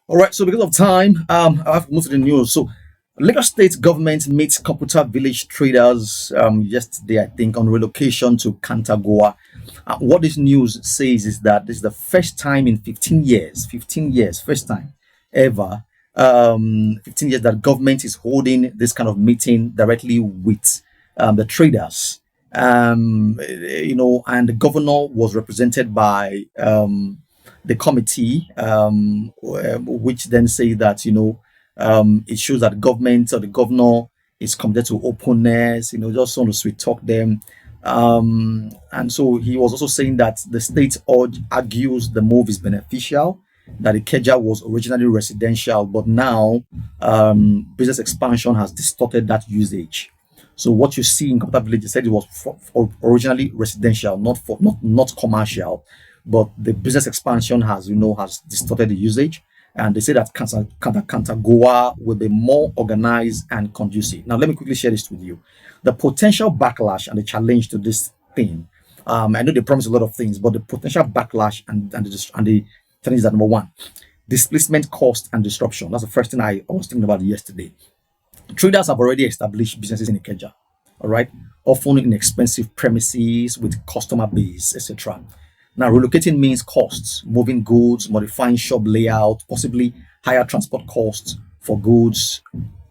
All right, so because of time, I have moved to the news. So, Lagos State government meets computer village traders yesterday, I think, on relocation to Kantagoa. What this news says is that this is the first time in 15 years, 15 years, first time ever, 15 years that government is holding this kind of meeting directly with the traders. And the governor was represented by the committee, which then say that it shows that government or the governor is committed to openness. Just want to sweet talk them. And so he was also saying that the state argues the move is beneficial. That the Keja was originally residential, but now business expansion has distorted that usage. So what you see in Computer Village, they said it was originally residential, not commercial, but the business expansion has distorted the usage. And they say that Kantagoa will be more organized and conducive. Now, let me quickly share this with you. The potential backlash and the challenge to this thing. I know they promise a lot of things, but the potential backlash and the challenge is that number one, displacement, cost, and disruption. That's the first thing I was thinking about yesterday. Traders have already established businesses in Ikeja, all right, often in expensive premises with customer base, etc. Now, relocating means costs, moving goods, modifying shop layout, possibly higher transport costs for goods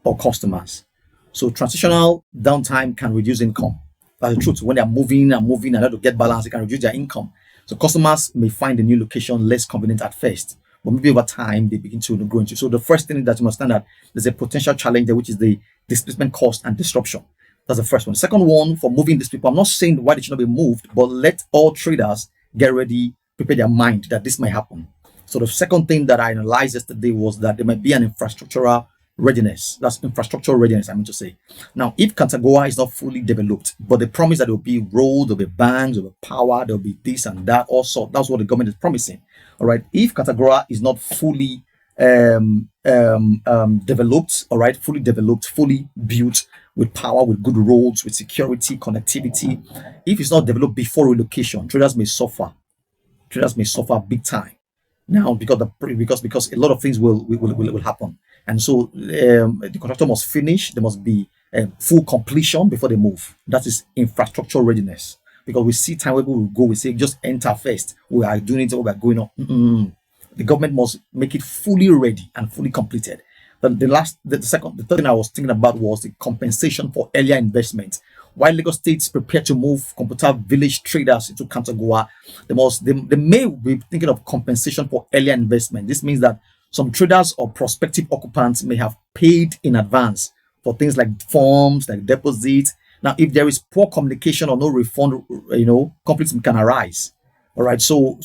or customers. So, transitional downtime can reduce income. That's the truth. When they are moving and have to get balance, it can reduce their income. So, customers may find the new location less convenient at first, but maybe over time they begin to grow into. So, the first thing that you must understand that there's a potential challenge there, which is the displacement cost and disruption. That's the first one. Second one, for moving these people, I'm not saying why they should not be moved, but let all traders get ready, prepare their mind that this might happen. So the second thing that I analyzed yesterday was that there might be an infrastructural readiness. That's infrastructural readiness, I mean to say. Now, if Kantagoa is not fully developed, but they promise that there will be roads, there will be banks, there will be power, there will be this and that, also. That's what the government is promising. All right. If Kantagoa is not fully developed, all right, fully developed, fully built with power, with good roads, with security, connectivity. If it's not developed before relocation, traders may suffer. Traders may suffer big time now because a lot of things will happen, and so the contractor must finish. There must be full completion before they move. That is infrastructure readiness. Because we see time where we will go, we say just enter first. We are doing it. We are going on. The government must make it fully ready and fully completed. The third thing I was thinking about was the compensation for earlier investment. While Lagos State is prepared to move computer village traders into Kantagoa, they may be thinking of compensation for earlier investment. This means that some traders or prospective occupants may have paid in advance for things like forms, like deposits. Now, if there is poor communication or no refund, conflicts can arise. All right, so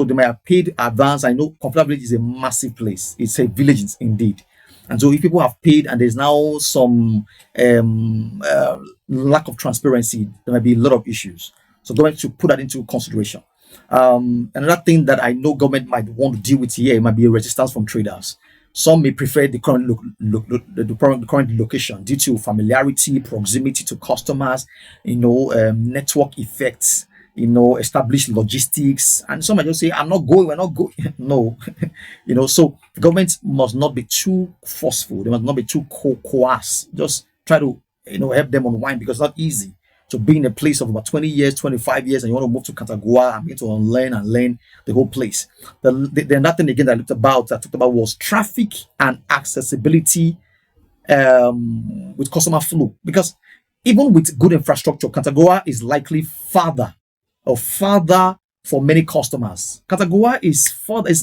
they may have paid advance. I know Computer Village is a massive place. It's a village indeed. And so if people have paid and there's now some lack of transparency, there might be a lot of issues. So government should put that into consideration. Another thing that I know government might want to deal with here might be a resistance from traders. Some may prefer the current location due to familiarity, proximity to customers, network effects, established logistics. And some might just say, I'm not going, we're not going. No, so the government must not be too forceful. They must not be too coerced. Just try to, help them unwind, because it's not easy to be in a place of about 20 years, 25 years, and you want to move to Kantagoa and begin to unlearn and learn the whole place. Another thing again that I talked about was traffic and accessibility with customer flow. Because even with good infrastructure, Kantagoa is likely farther for many customers. Kantagoa is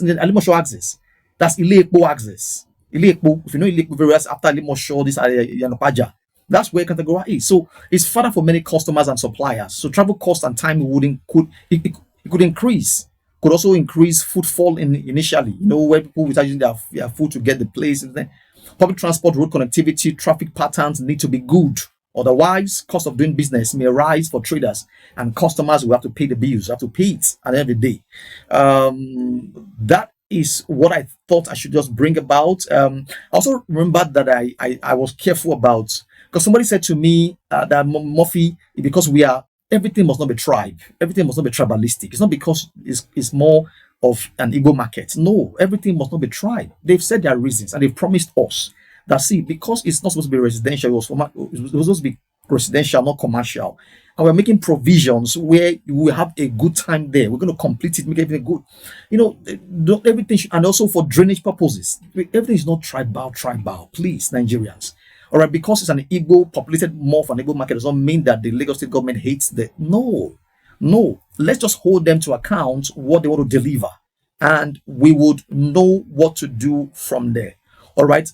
in the Alimosho axis. That's Ile-Ekpo axis. Ile-Ekpo, if you know Ile-Ekpo very well, after Alimosho, this Yanopaja. That's where Kantagoa is. So it's farther for many customers and suppliers. So travel cost and time could increase. Could also increase footfall initially. Where people without using their food to get the place. Public transport, road connectivity, traffic patterns need to be good. Otherwise, cost of doing business may rise for traders, and customers will have to pay the bills, have to pay it at the end of the day. That is what I thought I should just bring about. I also remembered that I was careful about, because somebody said to me that Murphy, because we are everything must not be tribe. Everything must not be tribalistic. It's not because it's more of an Igbo market. No, everything must not be tribe. They've said their reasons and they've promised us that, see, because it's not supposed to be residential, it was supposed to be residential, not commercial. And we're making provisions where we will have a good time there. We're going to complete it, make everything good. Everything and also for drainage purposes. Everything is not tribal. Please, Nigerians. All right, because it's an Igbo populated more of an Igbo market does not mean that the Lagos State government hates the. No. Let's just hold them to account what they want to deliver, and we would know what to do from there. All right.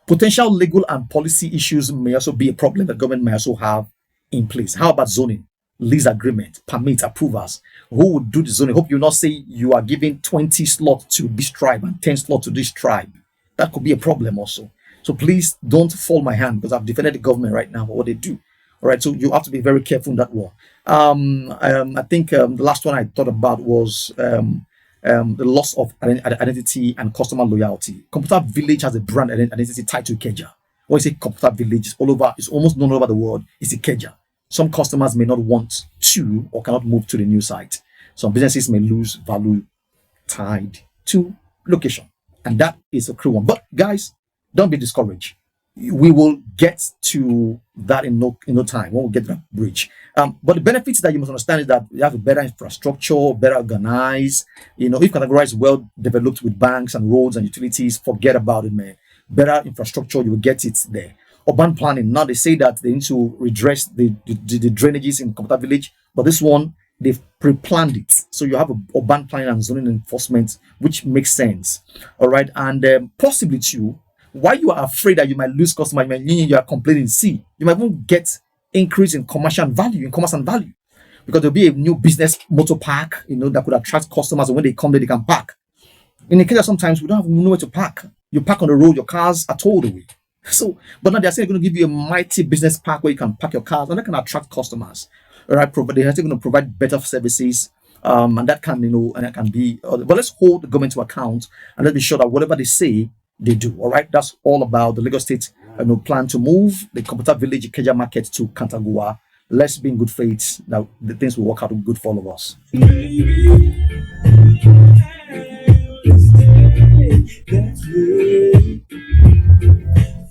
Potential legal and policy issues may also be a problem that government may also have in place. How about zoning, lease agreement, permit approvals? Who would do the zoning? Hope you not say you are giving 20 slots to this tribe and 10 slots to this tribe. That could be a problem also. So please don't fall my hand, because I've defended the government right now for what they do. All right, so you have to be very careful in that war. I think the last one I thought about was the loss of identity and customer loyalty. Computer Village has a brand identity tied to Ikeja. When you say Computer Village, it's all over. It's almost known all over the world. It's Ikeja. Some customers may not want to or cannot move to the new site. Some businesses may lose value tied to location, and that is a cruel one. But guys, don't be discouraged. We will get to that in no time when we get to that bridge. But the benefits that you must understand is that you have a better infrastructure, better organized. If Katagura is well developed with banks and roads and utilities, forget about it, man. Better infrastructure, you will get it there. Urban planning. Now they say that they need to redress the drainages in Computer Village, but this one they've pre-planned it. So you have a urban planning and zoning enforcement, which makes sense. All right, and possibly too. Why you are afraid that you might lose customer, you are complaining. See, you might even get increase in commerce and value, because there'll be a new business motor park, that could attract customers, and when they come there, they can park. In the case sometimes we don't have nowhere to park. You park on the road, your cars are towed away. So, but now they're saying they're going to give you a mighty business park where you can park your cars, and that can attract customers. All right, they're going to provide better services, and that can, and that can be. But let's hold the government to account, and let's be sure that whatever they say, they do. All right, that's all about the Lagos State plan to move the Computer Village Ikeja market to Kantagua. Let's be in good faith that the things will work out good for all of us.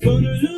That's